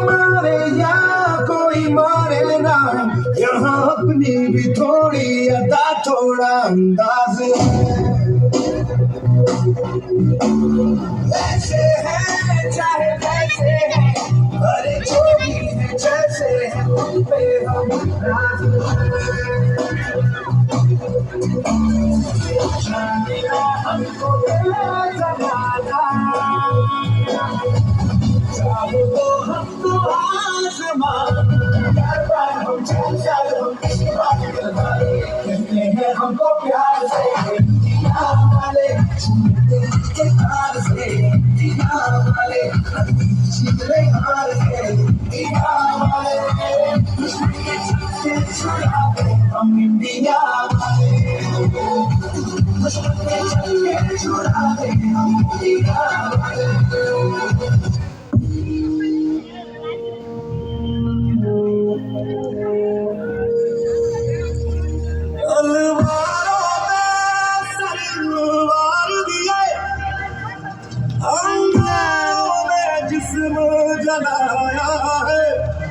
मारे या कोई मारे ना, यहाँ अपनी भी थोड़ी अदा थोड़ा अंदाज है। ऐसे हैं चाहे वैसे हैं, अरे जो भी है जैसे है उन पे हम नाज है। हमको जमाना चाहो तो हमको आसमान, हर बार हम चल हम किसी बात कहते हैं हमको प्यार से जीना वाले, के हार से जीना वाले, जीतने हार से जीना वाले, मुश्किल छुड़ाते हम इंडिया वाले, मुश्किल छुड़ाते हम इंडिया